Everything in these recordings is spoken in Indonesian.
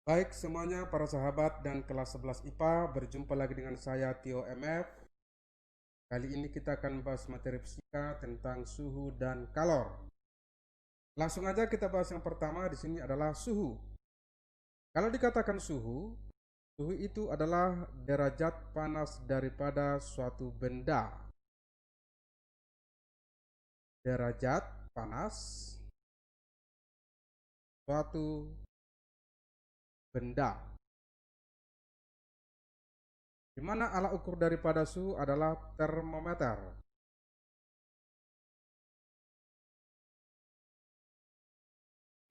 Baik semuanya para sahabat dan kelas 11 IPA, berjumpa lagi dengan saya Tio MF. Kali ini kita akan bahas materi fisika tentang suhu dan kalor. Langsung aja kita bahas yang pertama di sini adalah suhu. Kalau dikatakan suhu, suhu itu adalah derajat panas daripada suatu benda. Derajat panas suatu benda. Di mana alat ukur daripada suhu adalah termometer.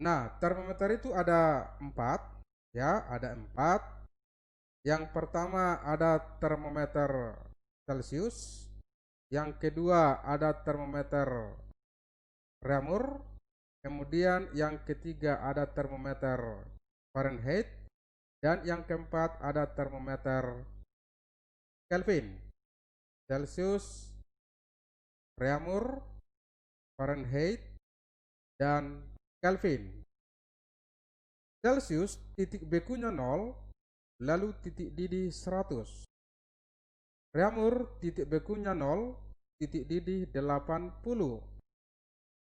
Nah, termometer itu ada 4, ya, ada 4. Yang pertama ada termometer Celcius, yang kedua ada termometer Reaumur, kemudian yang ketiga ada termometer Fahrenheit, dan yang keempat ada termometer Kelvin. Celcius, Reaumur, Fahrenheit, dan Kelvin. Celcius titik BQ-nya 0, lalu titik didih 100. Reaumur titik BQ-nya 0, titik didih 80.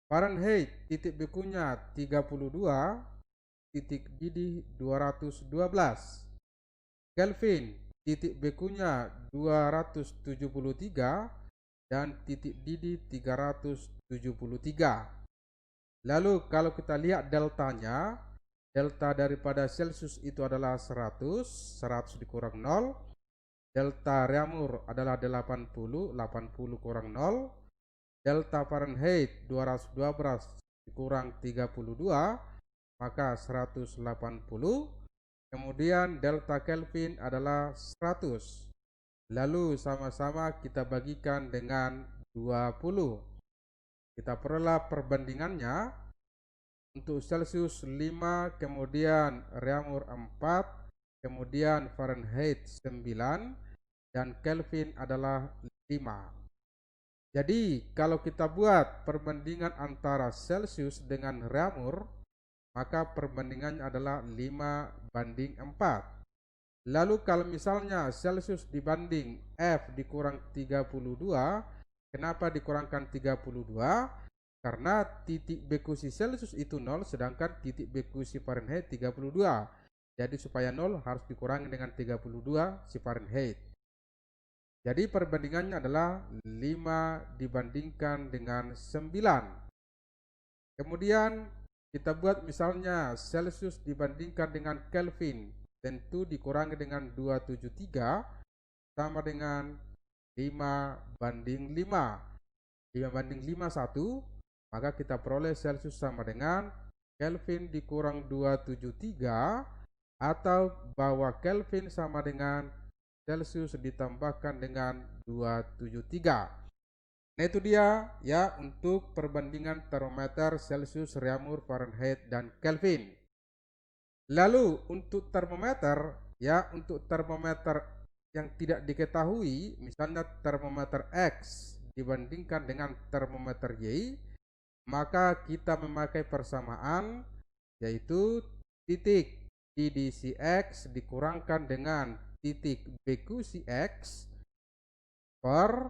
Fahrenheit titik BQ-nya 32, titik didih 212. Kelvin titik BQ-nya 273 dan titik didih 373. Lalu kalau kita lihat deltanya, delta daripada Celcius itu adalah 100, 100 dikurang 0. Delta Reaumur adalah 80, 80 kurang 0. Delta Fahrenheit 212 dikurang 32, maka 180. Kemudian delta Kelvin adalah 100. Lalu sama-sama kita bagikan dengan 20. Kita peroleh perbandingannya. Untuk Celcius 5, kemudian Reaumur 4, kemudian Fahrenheit 9, dan Kelvin adalah 5. Jadi kalau kita buat perbandingan antara Celcius dengan Reaumur, maka perbandingannya adalah 5:4. Lalu kalau misalnya Celcius dibanding F dikurang 32, kenapa dikurangkan 32? Karena titik BQ Celcius itu 0, sedangkan titik BQ Fahrenheit 32. Jadi supaya 0 harus dikurangi dengan 32 Fahrenheit. Jadi perbandingannya adalah 5 dibandingkan dengan 9. Kemudian kita buat misalnya Celcius dibandingkan dengan Kelvin, tentu dikurangi dengan 273 sama dengan 5:5. 5:5 1, maka kita peroleh Celcius sama dengan Kelvin dikurang 273, atau bahwa Kelvin sama dengan Celcius ditambahkan dengan 273. Nah itu dia ya untuk perbandingan termometer Celcius, Reaumur, Fahrenheit, dan Kelvin. Lalu untuk termometer, ya, untuk termometer yang tidak diketahui, misalnya termometer X dibandingkan dengan termometer Y, maka kita memakai persamaan, yaitu titik DDCX dikurangkan dengan titik BQCX per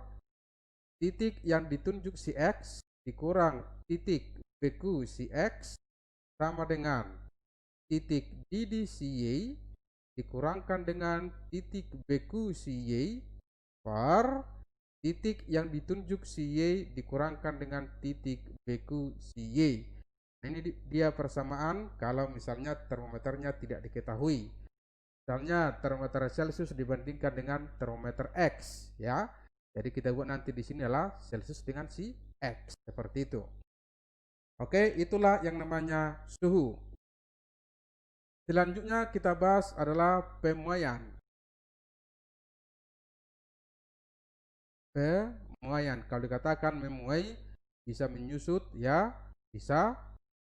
titik yang ditunjuk CX dikurang titik BQCX sama dengan titik DDCY dikurangkan dengan titik BQCY per titik yang ditunjuk CY dikurangkan dengan titik BQCY. Nah, ini dia persamaan kalau misalnya termometernya tidak diketahui. Misalnya termometer Celcius dibandingkan dengan termometer X, ya. Jadi kita buat nanti di sini adalah Celcius dengan si X, seperti itu. Oke, itulah yang namanya suhu. Selanjutnya kita bahas adalah pemuaian. Pemuaian, kalau dikatakan memuai bisa menyusut, ya, bisa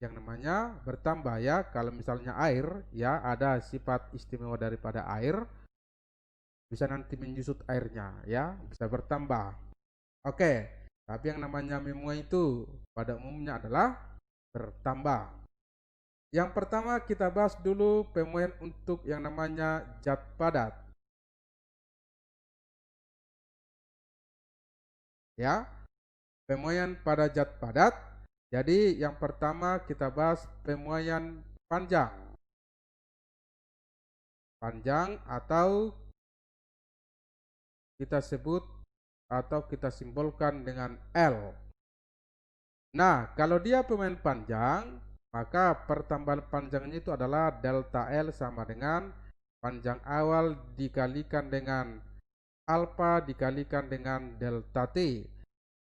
yang namanya bertambah, ya. Kalau misalnya air, ya, ada sifat istimewa daripada air, bisa nanti menyusut airnya, ya, bisa bertambah. Oke, tapi yang namanya memuai itu pada umumnya adalah bertambah. Yang pertama kita bahas dulu pemuaian untuk yang namanya zat padat. Ya, pemuaian pada zat padat. Jadi yang pertama kita bahas pemuaian panjang. Panjang atau kita sebut atau kita simbolkan dengan L. Nah, kalau dia pemuaian panjang, maka pertambahan panjangnya itu adalah delta L sama dengan panjang awal dikalikan dengan alfa dikalikan dengan delta T.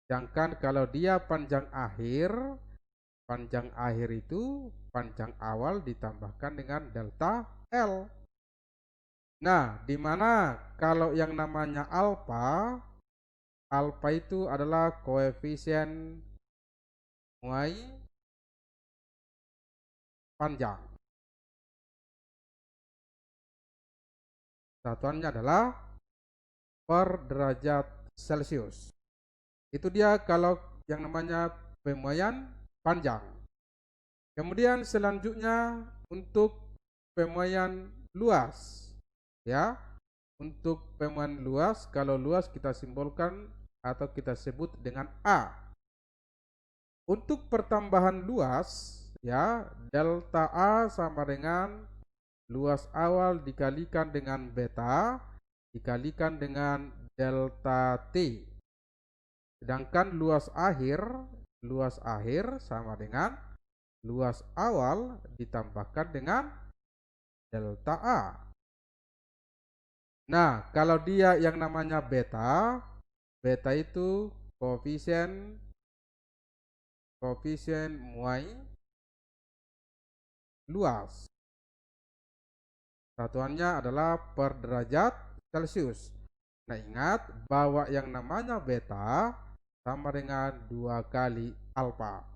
Sedangkan kalau dia panjang akhir itu panjang awal ditambahkan dengan delta L. Nah, di mana kalau yang namanya alfa itu adalah koefisien muai panjang. Satuannya adalah per derajat Celcius. Itu dia kalau yang namanya pemuaian panjang. Kemudian selanjutnya untuk pemuaian luas. Ya, untuk pemuaian luas, kalau luas kita simbolkan atau kita sebut dengan A. Untuk pertambahan luas, ya, delta A sama dengan luas awal dikalikan dengan beta dikalikan dengan delta T. Sedangkan luas akhir sama dengan luas awal ditambahkan dengan delta A. Nah, kalau dia yang namanya beta itu koefisien muai luas. Satuannya adalah per derajat Celcius. Nah, ingat bahwa yang namanya beta sama dengan 2 kali alfa.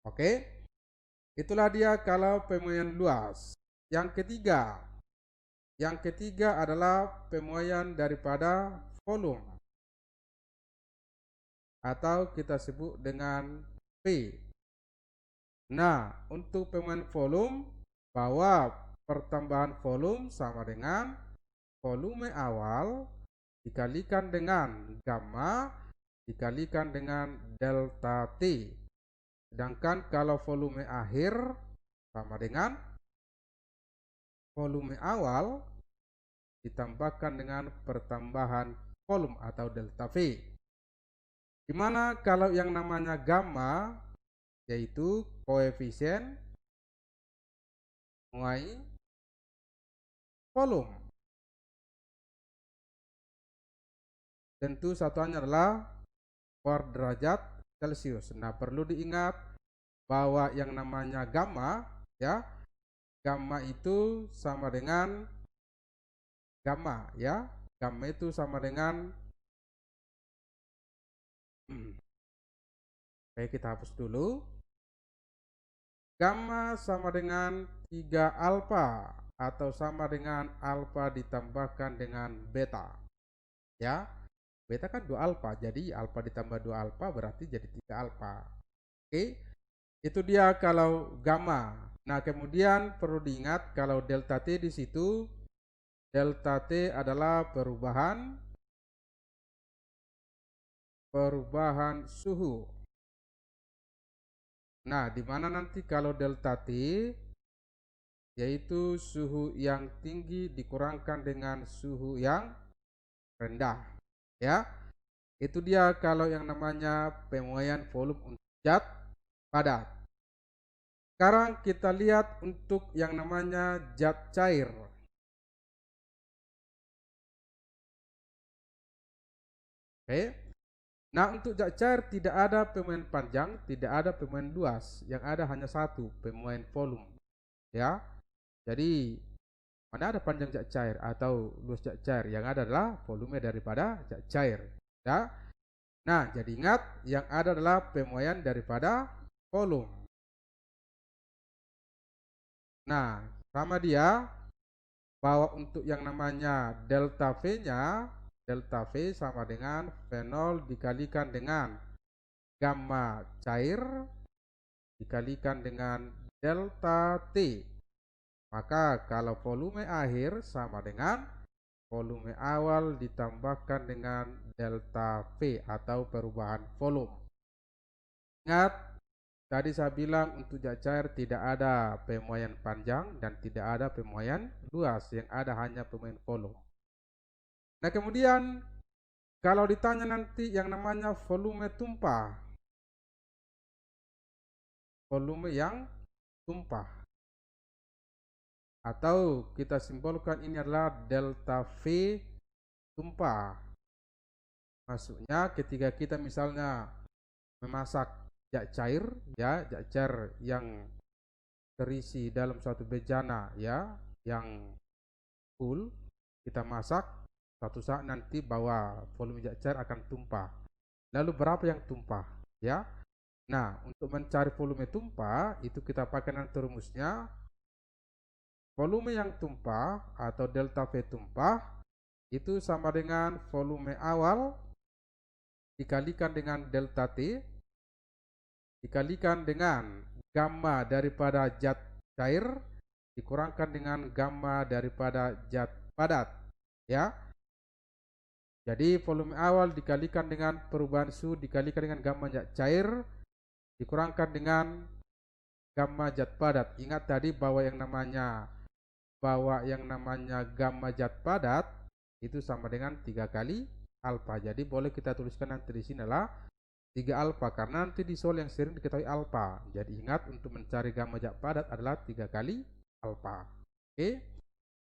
Oke, itulah dia kalau pemuaian luas. Yang ketiga adalah pemuaian daripada volume atau kita sebut dengan P. Nah, untuk pemuaian volume, bahwa pertambahan volume sama dengan volume awal dikalikan dengan gamma dikalikan dengan delta T. Sedangkan kalau volume akhir sama dengan volume awal ditambahkan dengan pertambahan volume atau delta V. Dimana kalau yang namanya gamma yaitu koefisien muai volume. Tentu satuannya adalah per derajat Celcius. Nah, perlu diingat bahwa yang namanya gamma, ya, gamma itu sama dengan gamma, ya, gamma itu sama dengan oke, kita hapus dulu. Gamma sama dengan 3 alfa atau sama dengan alfa ditambahkan dengan beta, ya. Beta kan 2 alfa, jadi alfa ditambah 2 alfa berarti jadi 3 alfa. Oke, itu dia kalau gamma. Nah, kemudian perlu diingat kalau delta T di situ, delta T adalah perubahan suhu. Nah, di mana nanti kalau delta T yaitu suhu yang tinggi dikurangkan dengan suhu yang rendah, ya. Itu dia kalau yang namanya pemuaian volume untuk zat padat. Sekarang kita lihat untuk yang namanya zat cair. Oke. Nah, untuk zat cair tidak ada pemuaian panjang, tidak ada pemuaian luas, yang ada hanya satu, pemuaian volume. Ya. Jadi mana ada panjang zat cair atau luas zat cair, yang ada adalah volume daripada zat cair. Ya. Nah, jadi ingat yang ada adalah pemuaian daripada volume. Nah, sama dia bahwa untuk yang namanya delta V-nya, delta V sama dengan V0 dikalikan dengan gamma cair dikalikan dengan delta T. Maka kalau volume akhir sama dengan volume awal ditambahkan dengan delta V atau perubahan volume. Ingat, tadi saya bilang untuk zat cair tidak ada pemuaian panjang dan tidak ada pemuaian luas, yang ada hanya pemuaian volume. Nah, kemudian kalau ditanya nanti yang namanya volume tumpah, volume yang tumpah, atau kita simbolkan ini adalah delta V tumpah. Maksudnya ketika kita misalnya memasak zat cair, ya, zat cair yang terisi dalam suatu bejana, ya, yang full, kita masak, suatu saat nanti bahwa volume zat cair akan tumpah. Lalu berapa yang tumpah, ya? Nah, untuk mencari volume tumpah itu kita pakai nanti rumusnya. Volume yang tumpah atau delta V tumpah itu sama dengan volume awal dikalikan dengan delta T dikalikan dengan gamma daripada zat cair dikurangkan dengan gamma daripada zat padat, ya. Jadi volume awal dikalikan dengan perubahan suhu dikalikan dengan gamma zat cair dikurangkan dengan gamma zat padat. Ingat tadi bahwa yang namanya gamma zat padat itu sama dengan 3 kali alfa. Jadi boleh kita tuliskan nanti di sini adalah 3 alfa karena nanti di soal yang sering diketahui alfa. Jadi ingat untuk mencari gamma zat padat adalah 3 kali alfa. Oke.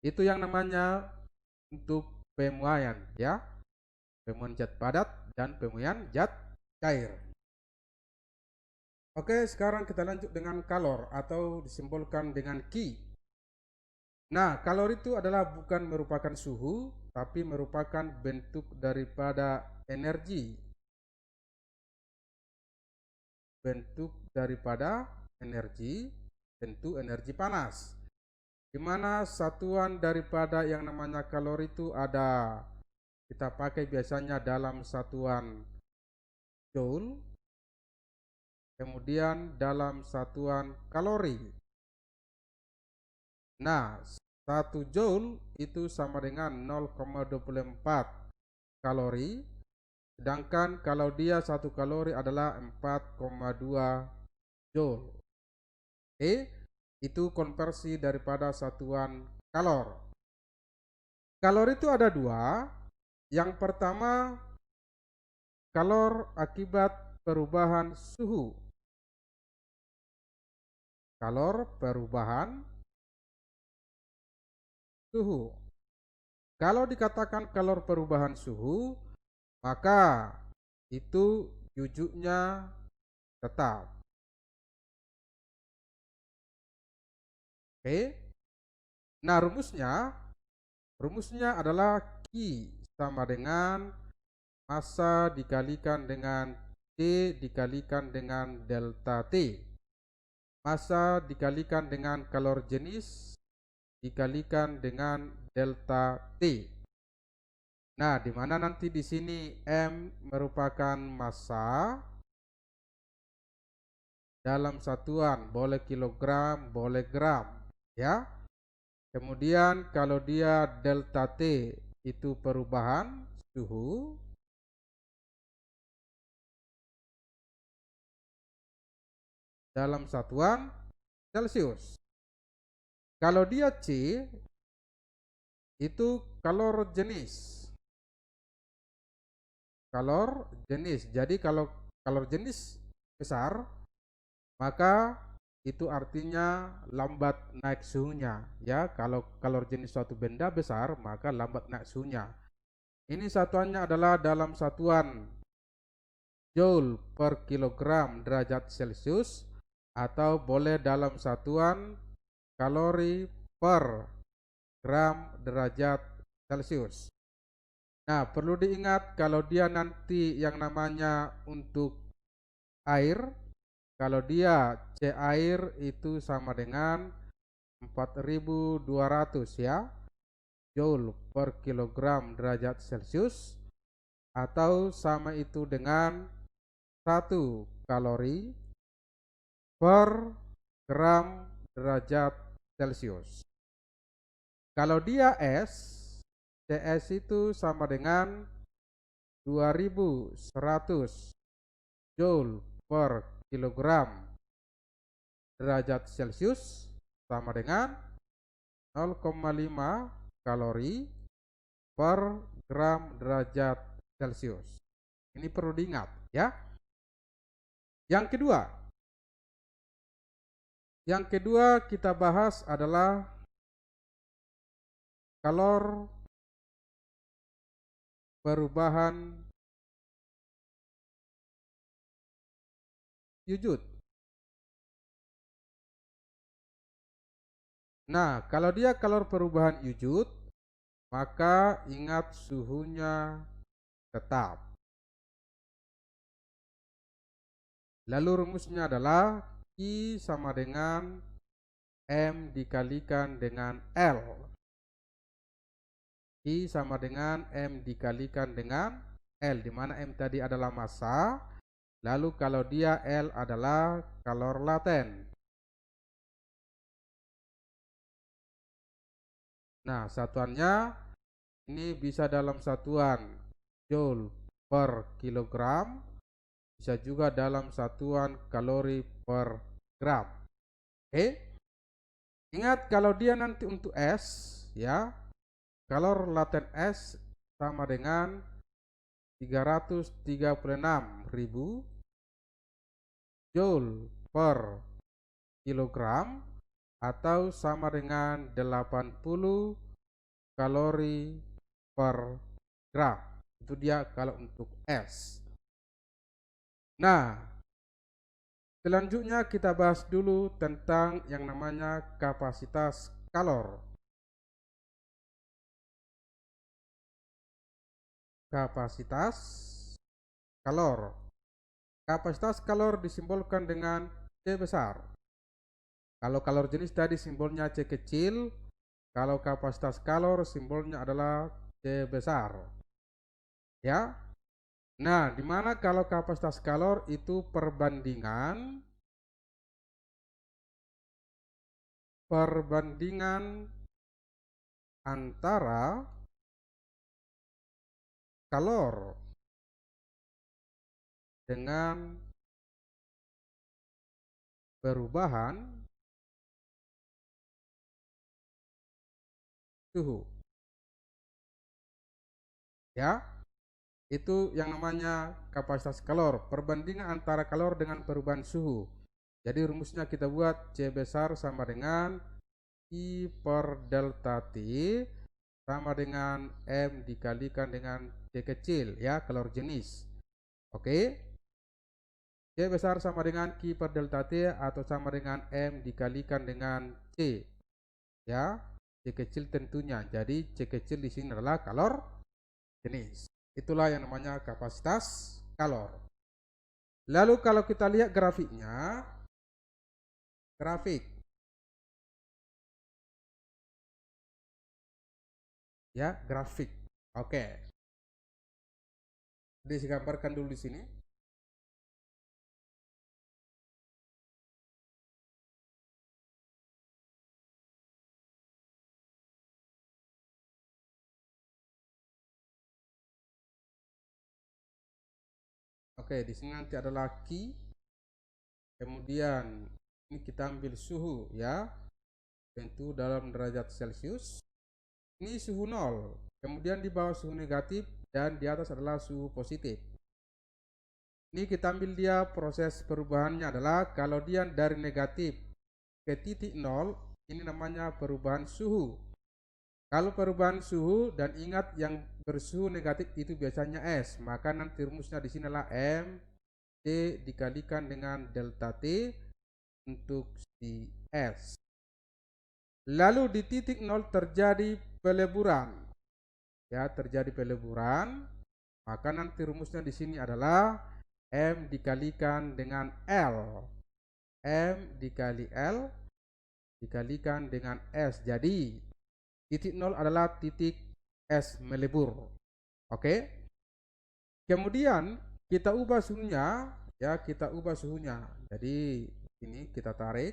Itu yang namanya untuk pemuaian, ya. Pemuaian zat padat dan pemuaian zat cair. Oke, sekarang kita lanjut dengan kalor atau disimbolkan dengan Ki. Nah, kalor itu adalah bukan merupakan suhu, tapi merupakan bentuk daripada energi. Bentuk daripada energi, tentu energi panas. Di mana satuan daripada yang namanya kalor itu ada, kita pakai biasanya dalam satuan joule, kemudian dalam satuan kalori. Nah, 1 joule itu sama dengan 0,24 kalori, sedangkan kalau dia 1 kalori adalah 4,2 joule. Oke, itu konversi daripada satuan kalor. Kalor itu ada 2. Yang pertama, kalor akibat perubahan suhu. Kalor perubahan suhu. Kalau dikatakan kalor perubahan suhu, maka itu jujuknya tetap. Oke. Nah, rumusnya adalah Q sama dengan massa dikalikan dengan T dikalikan dengan delta T. Massa dikalikan dengan kalor jenis dikalikan dengan delta T. Nah, di mana nanti di sini M merupakan massa dalam satuan, boleh kilogram, boleh gram, ya. Kemudian kalau dia delta T itu perubahan suhu, dalam satuan Celcius. Kalau dia C itu kalor jenis. Kalor jenis. Jadi kalau kalor jenis besar, maka itu artinya lambat naik suhunya, ya. Kalau kalor jenis suatu benda besar, maka lambat naik suhunya. Ini satuannya adalah dalam satuan joule per kilogram derajat Celcius atau boleh dalam satuan kalori per gram derajat Celcius. Nah, perlu diingat kalau dia nanti yang namanya untuk air, kalau dia C air itu sama dengan 4200, ya, joule per kilogram derajat Celcius, atau sama itu dengan 1 kalori per gram derajat Celcius. Kalau dia es, CS itu sama dengan 2100 Joule per kilogram derajat Celcius, sama dengan 0,5 kalori per gram derajat Celcius. Ini perlu diingat ya. Yang kedua kita bahas adalah kalor perubahan Yujud. Nah, kalau dia kalor perubahan Yujud, maka ingat suhunya tetap. Lalu rumusnya adalah I sama dengan M dikalikan dengan L. I sama dengan M dikalikan dengan L, di mana M tadi adalah massa, lalu kalau dia L adalah kalor laten. Nah, satuannya ini bisa dalam satuan Joule per kilogram, bisa juga dalam satuan kalori per gram. Oke. Ingat kalau dia nanti untuk S ya, kalor laten S sama dengan 336.000 Joule per kilogram atau sama dengan 80 kalori per gram. Itu dia kalau untuk S. Nah, selanjutnya kita bahas dulu tentang yang namanya kapasitas kalor. Kapasitas kalor. Kapasitas kalor disimbolkan dengan C besar. Kalau kalor jenis tadi simbolnya C kecil, kalau kapasitas kalor simbolnya adalah C besar. Ya. Nah, di mana kalau kapasitas kalor itu perbandingan antara kalor dengan perubahan suhu. Ya, itu yang namanya kapasitas kalor, perbandingan antara kalor dengan perubahan suhu. Jadi rumusnya kita buat C besar sama dengan I per delta T sama dengan M dikalikan dengan C kecil ya, kalor jenis. Oke. C besar sama dengan Q per delta T atau sama dengan M dikalikan dengan C. Ya, C kecil tentunya. Jadi C kecil di sini adalah kalor jenis. Itulah yang namanya kapasitas kalor. Lalu kalau kita lihat grafiknya, ya, grafik. Oke. Jadi saya gambarkan dulu di sini. Oke, di sini nanti adalah Q. Kemudian ini kita ambil suhu ya. Tentu dalam derajat Celcius. Ini suhu 0. Kemudian di bawah suhu negatif dan di atas adalah suhu positif. Ini kita ambil dia proses perubahannya adalah kalau dia dari negatif ke titik 0, ini namanya perubahan suhu. Kalau perubahan suhu dan ingat yang bersuhu negatif itu biasanya S, maka nanti rumusnya di sini adalah M T dikalikan dengan delta T untuk si S. Lalu di titik 0 terjadi peleburan. Ya, terjadi peleburan, maka nanti rumusnya di sini adalah M dikalikan dengan L. M dikali L dikalikan dengan S. Jadi titik 0 adalah titik S melebur. Oke. Kemudian kita ubah suhunya ya, kita ubah suhunya. Jadi ini kita tarik.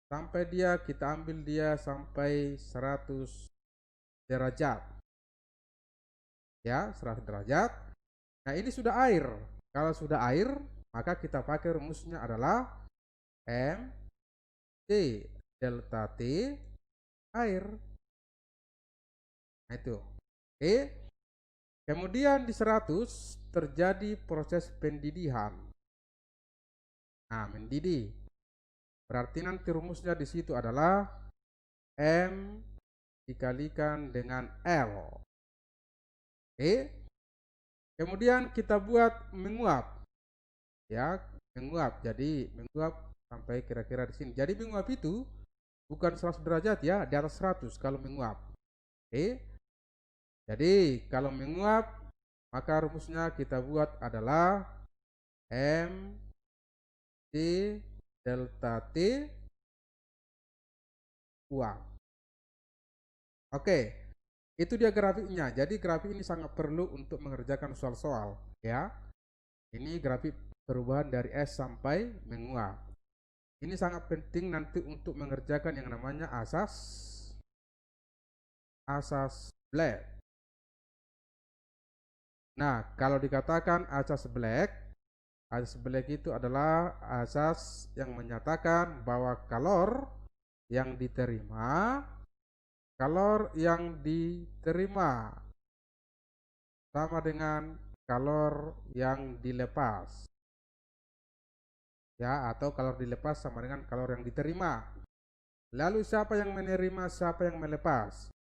sampai kita ambil dia sampai 100 derajat. Ya, 100 derajat. Nah, ini sudah air. Kalau sudah air, maka kita pakai rumusnya adalah M T delta T air. Nah, itu. Oke. Kemudian di 100 terjadi proses pendidihan. Nah, mendidih. Berarti nanti rumusnya di situ adalah M dikalikan dengan L. Oke. Kemudian kita buat menguap. Ya, menguap. Jadi menguap sampai kira-kira di sini. Jadi menguap itu bukan 100 derajat ya, di atas 100 kalau menguap. Oke. Jadi kalau menguap, maka rumusnya kita buat adalah M T delta T uap. Oke, itu dia grafiknya. Jadi grafik ini sangat perlu untuk mengerjakan soal-soal ya. Ini grafik perubahan dari es sampai menguap. Ini sangat penting nanti untuk mengerjakan yang namanya asas Black. Nah, kalau dikatakan asas Black itu adalah asas yang menyatakan bahwa kalor yang diterima sama dengan kalor yang dilepas. Ya, atau kalor dilepas sama dengan kalor yang diterima. Lalu siapa yang menerima, siapa yang melepas?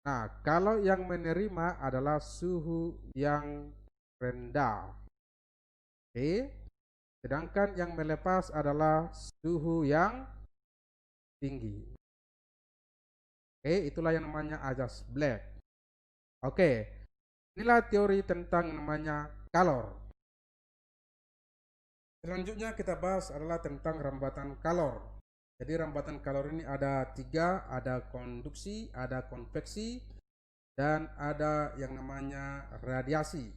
Nah, kalau yang menerima adalah suhu yang rendah. Oke. Sedangkan yang melepas adalah suhu yang tinggi. Oke, itulah yang namanya asas Black. Oke. Inilah teori tentang namanya kalor. Selanjutnya kita bahas adalah tentang rambatan kalor. Jadi rambatan kalor ini ada 3, ada konduksi, ada konveksi, dan ada yang namanya radiasi.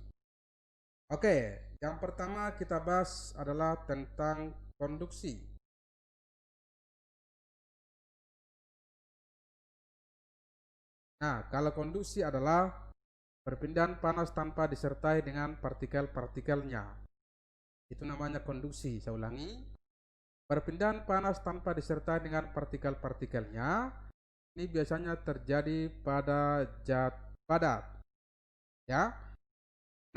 Oke, yang pertama kita bahas adalah tentang konduksi. Nah, kalau konduksi adalah perpindahan panas tanpa disertai dengan partikel-partikelnya. Itu namanya konduksi. Saya ulangi. Perpindahan panas tanpa disertai dengan partikel-partikelnya ini biasanya terjadi pada zat padat. Ya.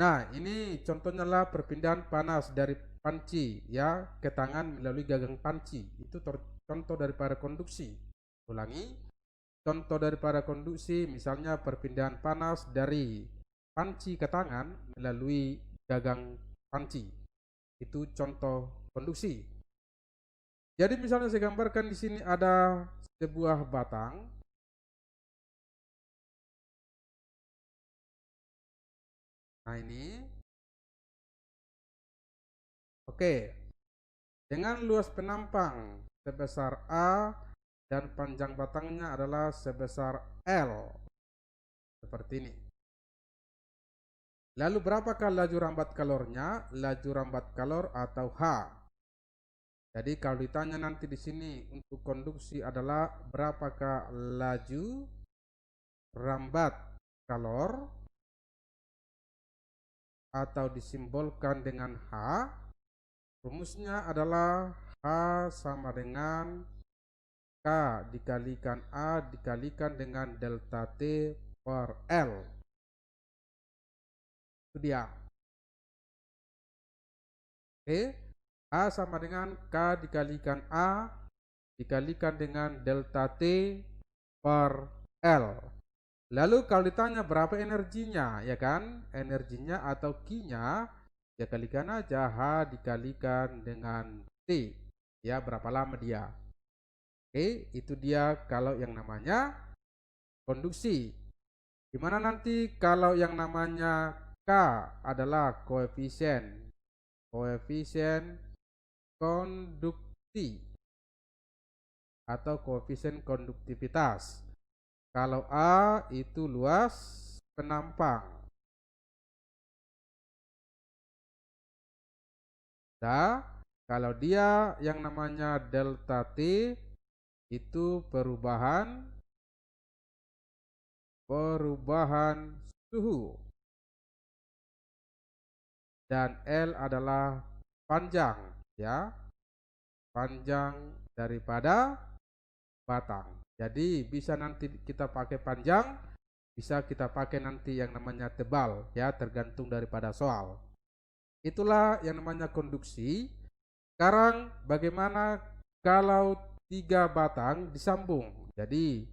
Nah, ini contohnya lah perpindahan panas dari panci ya ke tangan melalui gagang panci. Itu contoh daripada konduksi. Ulangi. Contoh daripada konduksi misalnya perpindahan panas dari panci ke tangan melalui gagang panci. Itu contoh konduksi. Jadi misalnya saya gambarkan di sini ada sebuah batang. Nah, ini. Oke. Dengan luas penampang sebesar A dan panjang batangnya adalah sebesar L. Seperti ini. Lalu berapakah laju rambat kalornya? Laju rambat kalor atau H. Jadi kalau ditanya nanti di sini untuk konduksi adalah berapakah laju rambat kalor atau disimbolkan dengan H, rumusnya adalah H sama dengan K dikalikan A dikalikan dengan delta T per L. Itu dia. Oke. A sama dengan K dikalikan A dikalikan dengan delta T per L. Lalu kalau ditanya berapa energinya, ya kan? Energinya atau Q-nya, ya kalikan aja H dikalikan dengan T. Ya, berapa lama dia. Oke, itu dia kalau yang namanya konduksi. Gimana nanti kalau yang namanya K adalah koefisien konduksi atau koefisien konduktivitas. Kalau A itu luas penampang. Nah, kalau dia yang namanya delta T itu perubahan suhu, dan L adalah panjang, ya, panjang daripada batang. Jadi bisa nanti kita pakai panjang, bisa kita pakai nanti yang namanya tebal, ya, tergantung daripada soal. Itulah yang namanya konduksi. Sekarang bagaimana kalau 3 batang disambung? Jadi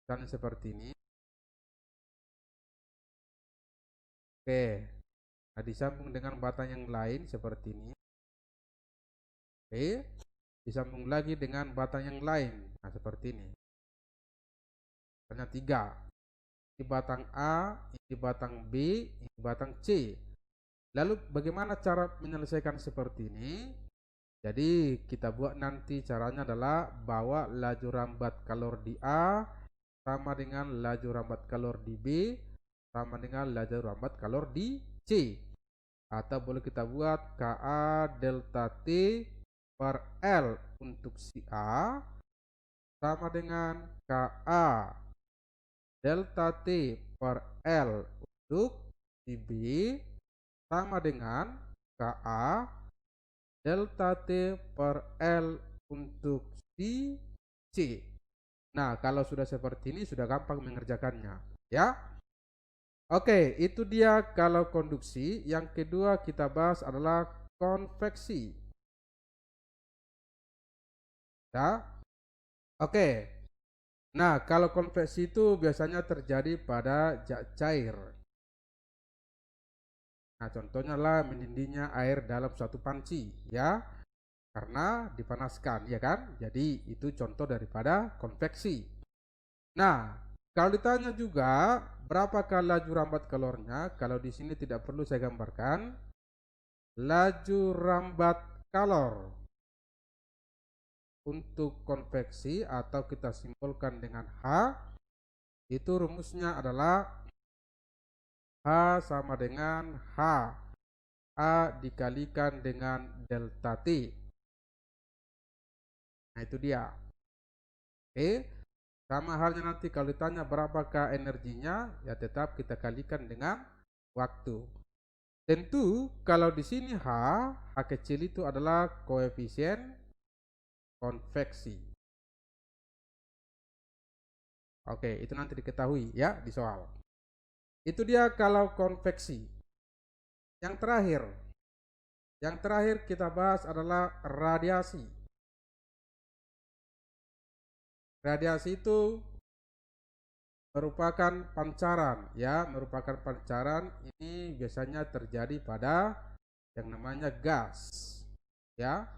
misalnya seperti ini. Oke, nah disambung dengan batang yang lain seperti ini. Oke, disambung lagi dengan batang yang lain. Nah seperti ini. Misalnya 3. Ini batang A, ini batang B, ini batang C. Lalu bagaimana cara menyelesaikan seperti ini? Jadi kita buat nanti caranya adalah bawa laju rambat kalor di A sama dengan laju rambat kalor di B sama dengan laju rambat kalor di C. Atau boleh kita buat Ka delta T per L untuk si A sama dengan Ka delta T per L untuk si B sama dengan Ka delta T per L untuk si C. Nah, kalau sudah seperti ini sudah gampang mengerjakannya, ya. Oke, itu dia kalau konduksi. Yang kedua kita bahas adalah konveksi. Ya. Oke. Nah, kalau konveksi itu biasanya terjadi pada zat cair. Nah, contohnya lah mendidihnya air dalam suatu panci, ya, karena dipanaskan, ya kan? Jadi itu contoh daripada konveksi. Nah, kalau ditanya juga berapakah laju rambat kalornya, kalau di sini tidak perlu saya gambarkan. Laju rambat kalor untuk konveksi atau kita simbolkan dengan H, itu rumusnya adalah H sama dengan H A dikalikan dengan delta T. Nah itu dia. Oke, sama halnya nanti kalau ditanya berapakah energinya, ya tetap kita kalikan dengan waktu. Tentu kalau di sini H kecil itu adalah koefisien konveksi. Oke, itu nanti diketahui ya di soal. Itu dia kalau konveksi. Yang terakhir kita bahas adalah radiasi. Radiasi itu merupakan pancaran, ya, merupakan pancaran. Ini biasanya terjadi pada yang namanya gas, ya,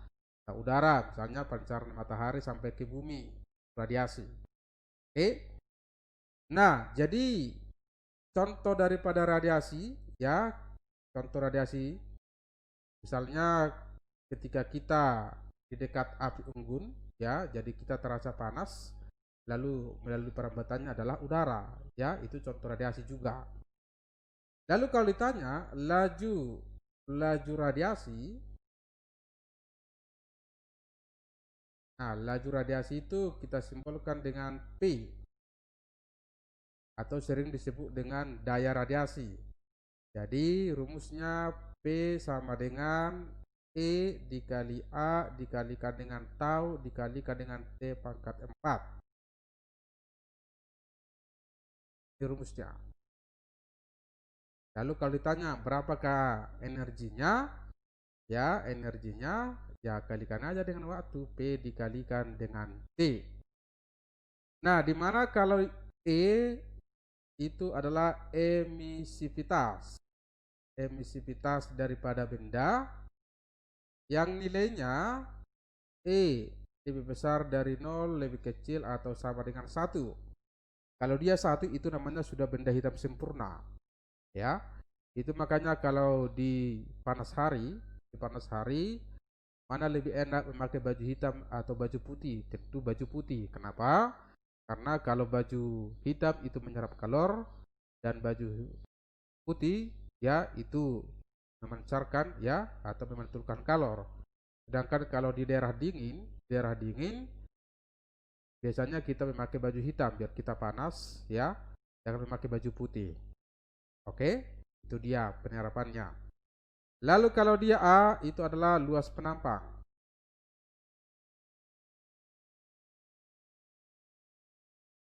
udara, misalnya pancaran matahari sampai ke bumi, radiasi. Oke. Nah, jadi contoh daripada radiasi, ya, contoh radiasi misalnya ketika kita di dekat api unggun, ya, jadi kita terasa panas, lalu melalui perambatannya adalah udara, ya, itu contoh radiasi juga. Lalu kalau ditanya laju radiasi, nah laju radiasi itu kita simbolkan dengan P atau sering disebut dengan daya radiasi. Jadi rumusnya P sama dengan E dikali A dikalikan dengan tau dikalikan dengan T pangkat 4. Ini rumusnya. Lalu kalau ditanya berapakah energinya, ya energinya ya kalikan aja dengan waktu, P dikalikan dengan T. Nah, dimana kalau E itu adalah emisivitas daripada benda yang nilainya E lebih besar dari 0, lebih kecil atau sama dengan 1. Kalau dia 1 itu namanya sudah benda hitam sempurna, ya. Itu makanya kalau di panas hari mana lebih enak memakai baju hitam atau baju putih? Tentu baju putih. Kenapa? Karena kalau baju hitam itu menyerap kalor dan baju putih ya itu memancarkan, ya, atau memantulkan kalor. Sedangkan kalau di daerah dingin biasanya kita memakai baju hitam biar kita panas ya, jangan memakai baju putih. Oke, itu dia penerapannya. Lalu kalau dia A, itu adalah luas penampang.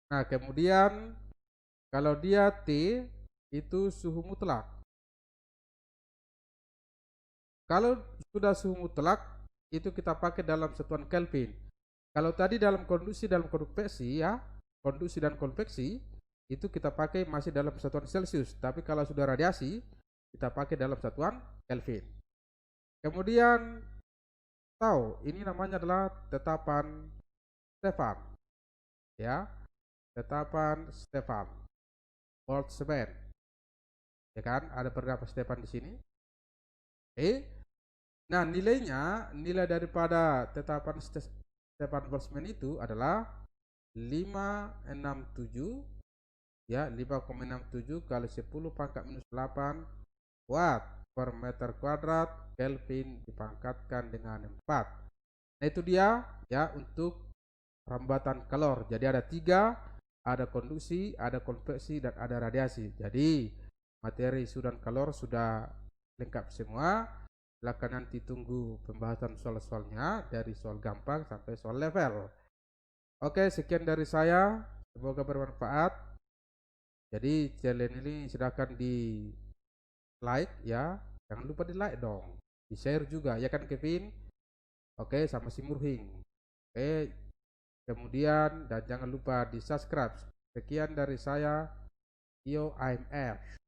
Nah, kemudian kalau dia T, itu suhu mutlak. Kalau sudah suhu mutlak, itu kita pakai dalam satuan Kelvin. Kalau tadi dalam konduksi dan konveksi ya, konduksi dan konveksi itu kita pakai masih dalam satuan Celcius, tapi kalau sudah radiasi kita pakai dalam satuan Kelvin. Kemudian tahu ini namanya adalah tetapan Stefan ya, tetapan Stefan Boltzmann ya kan, ada beberapa Stefan di sini. Nah nilai daripada tetapan Stefan Boltzmann itu adalah 567 ya, 5,67 kali 10 pangkat minus 8 watt per meter kuadrat Kelvin dipangkatkan dengan 4. Nah itu dia ya untuk rambatan kalor. Jadi ada 3, ada konduksi, ada konveksi, dan ada radiasi. Jadi materi suhu dan kalor sudah lengkap semua. Silakan nanti tunggu pembahasan soal-soalnya dari soal gampang sampai soal level. Oke, sekian dari saya. Semoga bermanfaat. Jadi channel ini silakan di like ya. Jangan lupa di like dong. Di share juga ya kan Kevin. Oke, sama si Murhing. Oke, kemudian dan jangan lupa di subscribe. Sekian dari saya, Tio IMF.